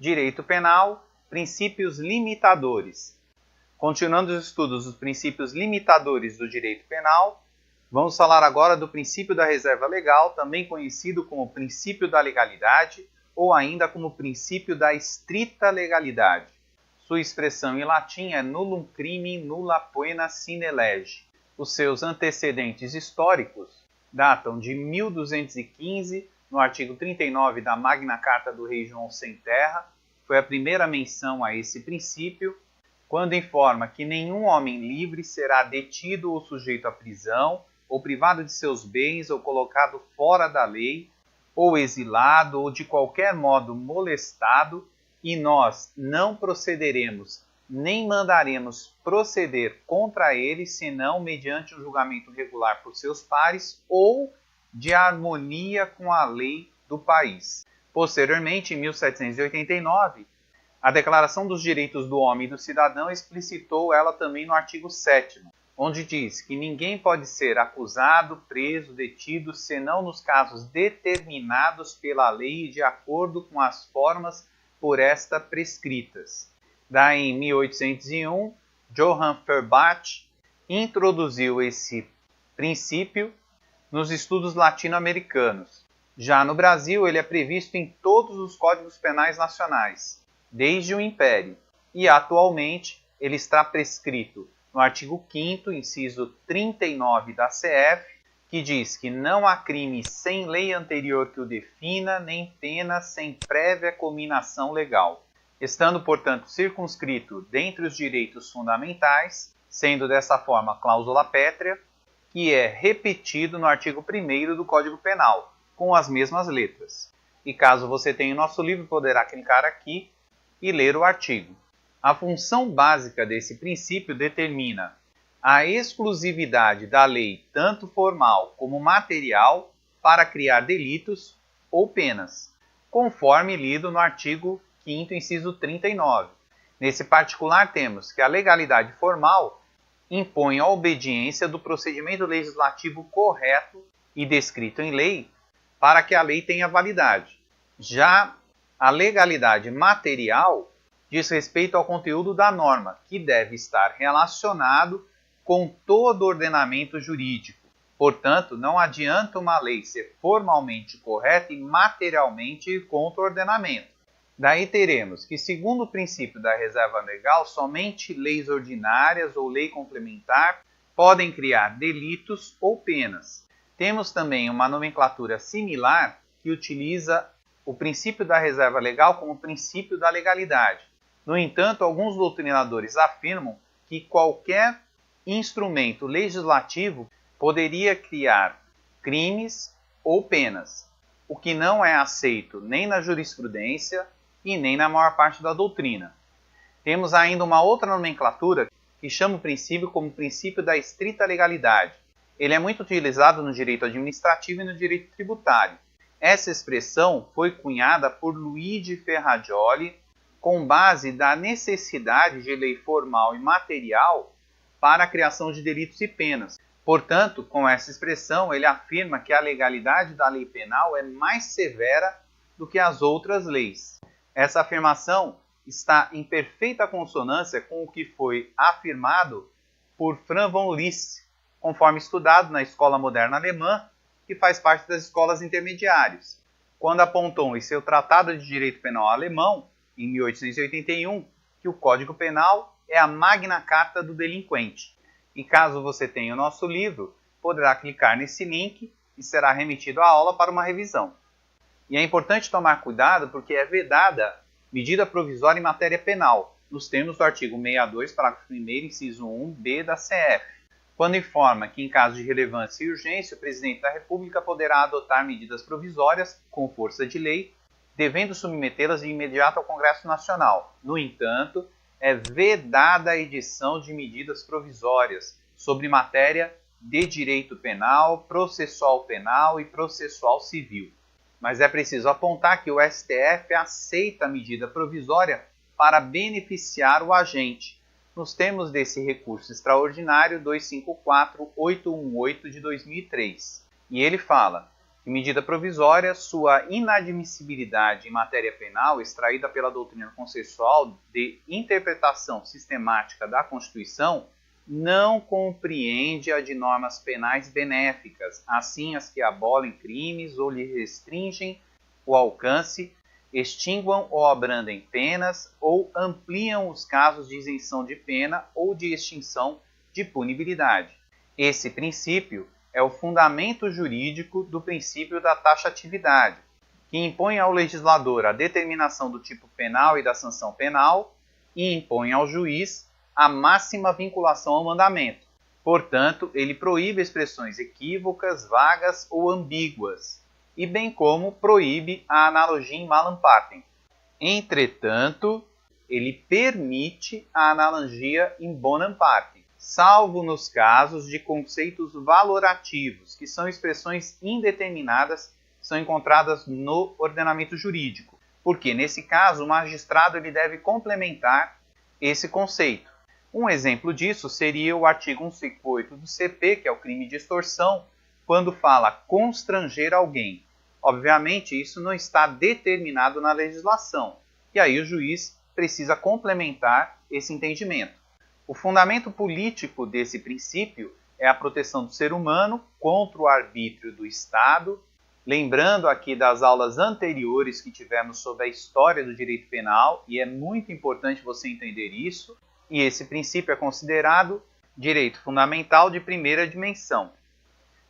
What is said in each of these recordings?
Direito penal, princípios limitadores. Continuando os estudos dos princípios limitadores do direito penal, vamos falar agora do princípio da reserva legal, também conhecido como princípio da legalidade ou ainda como princípio da estrita legalidade. Sua expressão em latim é nullum crimen nulla poena sine lege. Os seus antecedentes históricos datam de 1215, no artigo 39 da Magna Carta do Rei João Sem Terra, foi a primeira menção a esse princípio, quando informa que nenhum homem livre será detido ou sujeito à prisão, ou privado de seus bens, ou colocado fora da lei, ou exilado, ou de qualquer modo molestado, e nós não procederemos, nem mandaremos proceder contra ele, senão mediante um julgamento regular por seus pares, ou de harmonia com a lei do país. Posteriormente, em 1789, a Declaração dos Direitos do Homem e do Cidadão explicitou ela também no artigo 7º, onde diz que ninguém pode ser acusado, preso, detido, senão nos casos determinados pela lei e de acordo com as formas por esta prescritas. Daí, em 1801, Johann Feuerbach introduziu esse princípio nos estudos latino-americanos. Já no Brasil, ele é previsto em todos os códigos penais nacionais, desde o Império, e atualmente ele está prescrito no artigo 5º, inciso 39 da CF, que diz que não há crime sem lei anterior que o defina, nem pena sem prévia cominação legal, estando, portanto, circunscrito dentre os direitos fundamentais, sendo dessa forma cláusula pétrea, que é repetido no artigo 1º do Código Penal, com as mesmas letras. E caso você tenha o nosso livro, poderá clicar aqui e ler o artigo. A função básica desse princípio determina a exclusividade da lei, tanto formal como material, para criar delitos ou penas, conforme lido no artigo 5º, inciso 39. Nesse particular, temos que a legalidade formal impõe a obediência do procedimento legislativo correto e descrito em lei para que a lei tenha validade. Já a legalidade material diz respeito ao conteúdo da norma, que deve estar relacionado com todo o ordenamento jurídico. Portanto, não adianta uma lei ser formalmente correta e materialmente ir contra o ordenamento. Daí teremos que, segundo o princípio da reserva legal, somente leis ordinárias ou lei complementar podem criar delitos ou penas. Temos também uma nomenclatura similar que utiliza o princípio da reserva legal como princípio da legalidade. No entanto, alguns doutrinadores afirmam que qualquer instrumento legislativo poderia criar crimes ou penas, o que não é aceito nem na jurisprudência e nem na maior parte da doutrina. Temos ainda uma outra nomenclatura que chama o princípio como princípio da estrita legalidade. Ele é muito utilizado no direito administrativo e no direito tributário. Essa expressão foi cunhada por Luigi Ferrajoli com base da necessidade de lei formal e material para a criação de delitos e penas. Portanto, com essa expressão, ele afirma que a legalidade da lei penal é mais severa do que as outras leis. Essa afirmação está em perfeita consonância com o que foi afirmado por Franz von Liszt, conforme estudado na Escola Moderna Alemã, que faz parte das escolas intermediárias, quando apontou em seu Tratado de Direito Penal Alemão, em 1881, que o Código Penal é a Magna Carta do delinquente. E caso você tenha o nosso livro, poderá clicar nesse link e será remetido à aula para uma revisão. E é importante tomar cuidado porque é vedada medida provisória em matéria penal, nos termos do artigo 62, parágrafo 1º, inciso 1b da CF, quando informa que, em caso de relevância e urgência, o Presidente da República poderá adotar medidas provisórias com força de lei, devendo submetê-las de imediato ao Congresso Nacional. No entanto, é vedada a edição de medidas provisórias sobre matéria de direito penal, processual penal e processual civil. Mas é preciso apontar que o STF aceita a medida provisória para beneficiar o agente, nos termos desse recurso extraordinário 254-818 de 2003. E ele fala que medida provisória, sua inadmissibilidade em matéria penal, extraída pela doutrina consensual de interpretação sistemática da Constituição, não compreende a de normas penais benéficas, assim as que abolem crimes ou lhe restringem o alcance, extinguam ou abrandem penas ou ampliam os casos de isenção de pena ou de extinção de punibilidade. Esse princípio é o fundamento jurídico do princípio da taxatividade, que impõe ao legislador a determinação do tipo penal e da sanção penal e impõe ao juiz a máxima vinculação ao mandamento. Portanto, ele proíbe expressões equívocas, vagas ou ambíguas, e bem como proíbe a analogia in malam partem. Entretanto, ele permite a analogia in bonam partem, salvo nos casos de conceitos valorativos, que são expressões indeterminadas, são encontradas no ordenamento jurídico, porque nesse caso o magistrado ele deve complementar esse conceito. Um exemplo disso seria o artigo 158 do CP, que é o crime de extorsão, quando fala constranger alguém. Obviamente, isso não está determinado na legislação, e aí o juiz precisa complementar esse entendimento. O fundamento político desse princípio é a proteção do ser humano contra o arbítrio do Estado. Lembrando aqui das aulas anteriores que tivemos sobre a história do direito penal, e é muito importante você entender isso, e esse princípio é considerado direito fundamental de primeira dimensão.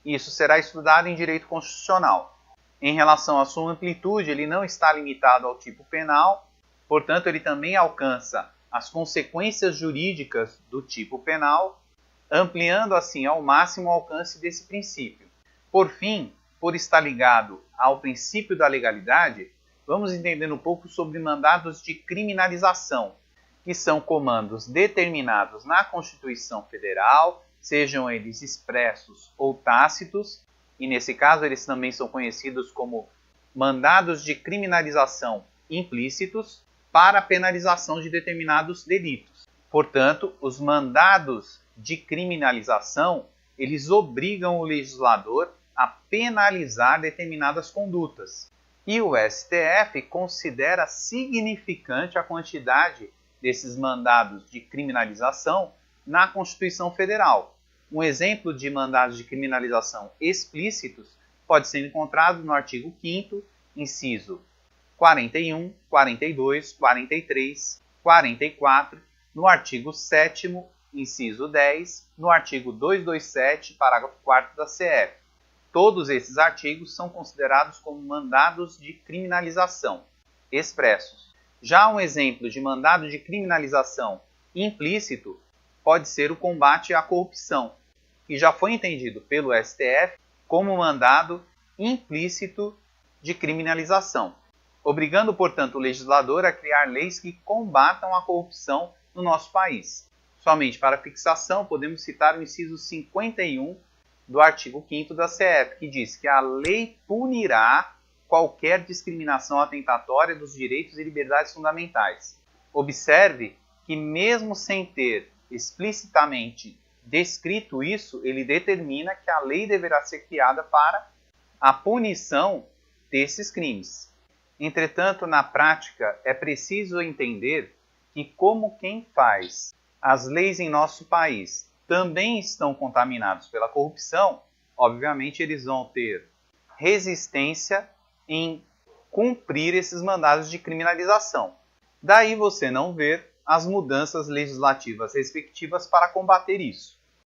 Isso será estudado em direito constitucional. Em relação à sua amplitude, ele não está limitado ao tipo penal, portanto, ele também alcança as consequências jurídicas do tipo penal, ampliando assim ao máximo o alcance desse princípio. Por fim, por estar ligado ao princípio da legalidade, vamos entender um pouco sobre mandados de criminalização, que são comandos determinados na Constituição Federal, sejam eles expressos ou tácitos, e nesse caso eles também são conhecidos como mandados de criminalização implícitos para a penalização de determinados delitos. Portanto, os mandados de criminalização, eles obrigam o legislador a penalizar determinadas condutas. E o STF considera significante a quantidade desses mandados de criminalização na Constituição Federal. Um exemplo de mandados de criminalização explícitos pode ser encontrado no artigo 5º, inciso 41, 42, 43, 44, no artigo 7º, inciso 10, no artigo 227, parágrafo 4º da CF. Todos esses artigos são considerados como mandados de criminalização expressos. Já um exemplo de mandado de criminalização implícito pode ser o combate à corrupção, que já foi entendido pelo STF como mandado implícito de criminalização, obrigando, portanto, o legislador a criar leis que combatam a corrupção no nosso país. Somente para fixação, podemos citar o inciso 51 do artigo 5º da CF, que diz que a lei punirá qualquer discriminação atentatória dos direitos e liberdades fundamentais. Observe que, mesmo sem ter explicitamente descrito isso, ele determina que a lei deverá ser criada para a punição desses crimes. Entretanto, na prática, é preciso entender que, como quem faz as leis em nosso país também estão contaminados pela corrupção, obviamente eles vão ter resistência em cumprir esses mandados de criminalização. Daí você não ver as mudanças legislativas respectivas para combater isso.